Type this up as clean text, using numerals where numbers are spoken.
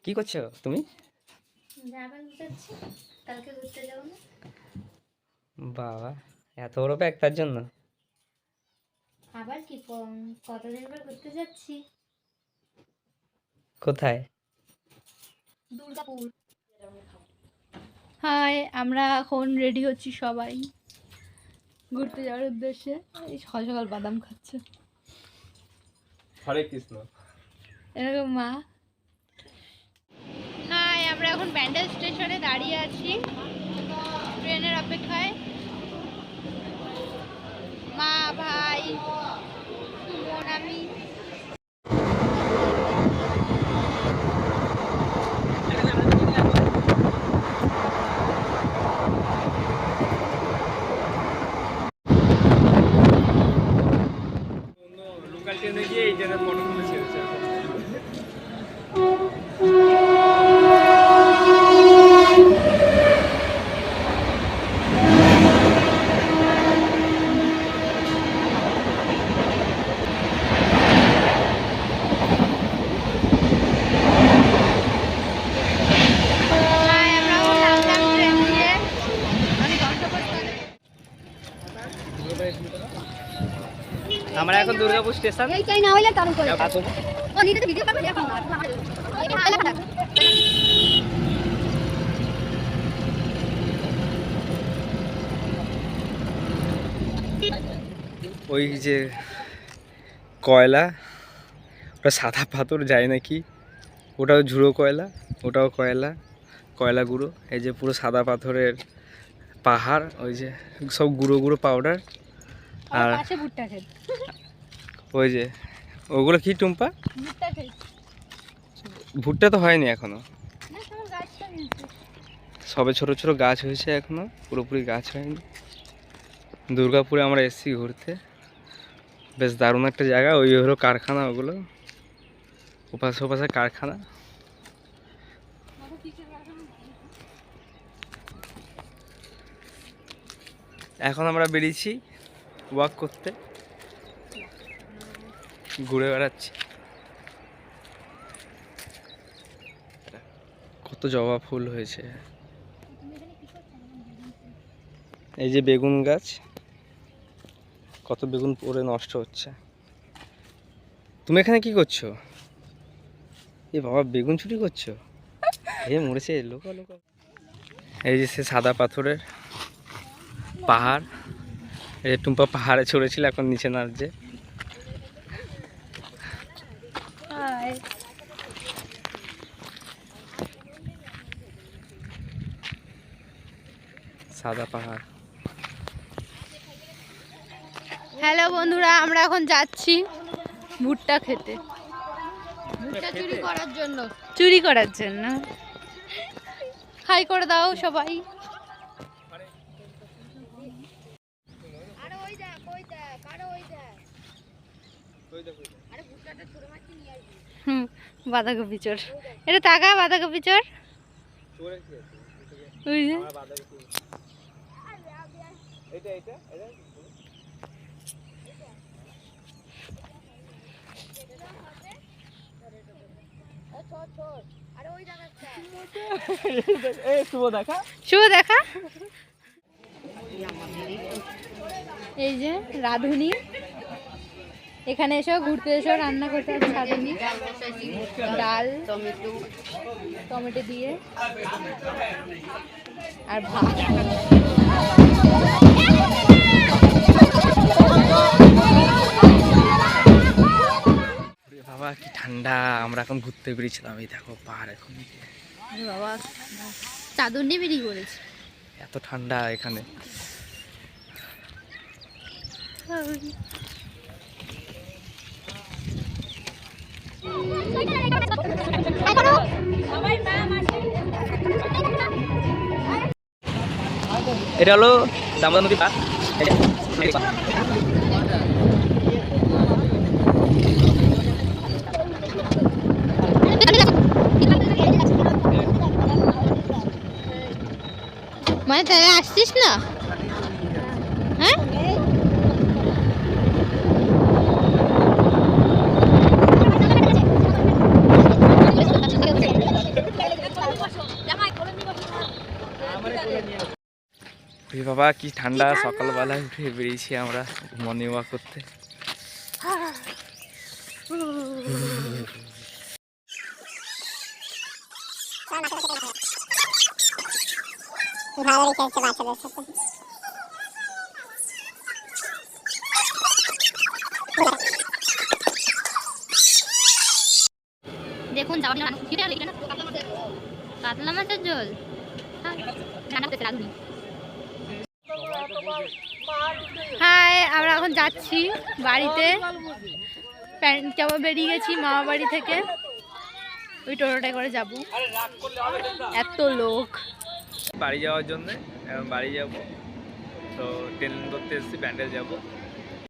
কি করছো তুমি? কালকে ঘুরতে যাবো না? বাবা, এত বড় ব্যাগ তার জন্য? আবার কি কতদিন পর ঘুরতে যাচ্ছি। কোথায়? দুর্গাপুর। হাই, আমরা এখন রেডি হচ্ছি সবাই ঘুরতে যাওয়ার উদ্দেশ্যে। এই সকাল সকাল বাদাম খাচ্ছে। হরে কৃষ্ণ। এরকম মা। হাই, আমরা এখন ব্যান্ডেল স্টেশনে দাঁড়িয়ে আছি ট্রেনের অপেক্ষায়। মা, ভাই, সুমন, আমি। লোকাল ট্রেনে গিয়ে এই ট্রেনের ফটো তুলে ছেড়েছে। আমরা এখন দুর্গাপুর স্টেশন। এইটাই না হইলে কারণ করে ও নিতে ভিডিও করবে এখন না। ওই যে কয়লা, ওটা সাদা পাথর যায় নাকি, ওটাও ঝুড়ো কয়লা, ওটাও কয়লা, কয়লা গুঁড়ো। এই যে পুরো সাদা পাথরের পাহাড়, ওই যে সব গুঁড়ো গুঁড়ো পাউডার। আর পাশে ভুট্টা ক্ষেত। ওই যে ওগুলো কি টুম্পা? ভুট্টা ক্ষেত। ভুট্টা তো হয়নি এখনো, না সব গাছটা নিয়েছে। সবে ছোট ছোট গাছ হয়েছে, এখনো পুরোপুরি গাছ হয়নি। দুর্গাপুরে আমরা এসেছি ঘুরতে, বেশ দারুণ একটা জায়গা। ওই হলো কারখানা, ওগুলো ওপাশে ওপাশে কারখানা। এখন আমরা বেরিয়েছি ওয়াক করতে, ঘুরে বেড়াচ্ছি। কত জবা ফুল হয়েছে। এই যে বেগুন গাছ, কত বেগুন পড়ে নষ্ট হচ্ছে। তুমি এখানে কি করছো? এ বাবা, বেগুন চুরি করছো? এ মরেছে লোক লোক। এই যে সে সাদা পাথরের পাহাড়, এই টুম্পা পাহাড়ে চড়েছিল, এখন নিচে নামছে। সাদা পাহাড়। হ্যালো বন্ধুরা, আমরা এখন যাচ্ছি ভুট্টা খেতে। ভুট্টা চুরি করার জন্য। চুরি করার জন্য। হাই করে দাও সবাই। হুম, বাঁধাকপি চোর। এটা টাকা বাঁধাকপি চোর। ওই যে শুভ দেখা। এই যে রাঁধুনি, এখানে এসো, ঘুরতে এসো, রান্না করতে হবে। রাঁধুনি ডাল টমেটো দিয়ে আর ভাত। বাবা কি ঠান্ডা। আমরা এখন ঘুরতে বেরিয়েছিলাম, এই দেখো পাহাড়। এখন বাবা চাদর নিয়ে বেরিয়ে পড়েছে। এত ঠান্ডা এখানে। এটা হলো দামোদর নদী পার। মানে তাহলে আসছিস না? হ্যাঁ, বাবা কি ঠান্ডা, সকালবেলায় উঠে বেরিয়েছি আমরা মর্নিং ওয়াক করতে। ভালোই খেলছে বাচ্চাদের সাথে। দেখুন যাওয়ার জন্য কাতলা মাছের ঝোল। হাই, আমরা এখন যাচ্ছি বাড়িতে। কেবল বেরিয়ে গেছি মামা বাড়ি থেকে, ওই টোটোটায় করে যাব। এত লোক। বাড়ি যাওয়ার জন্য এখন বাড়ি যাব, তো ট্রেন ধরতে এসেছি, ব্যান্ডেল যাব।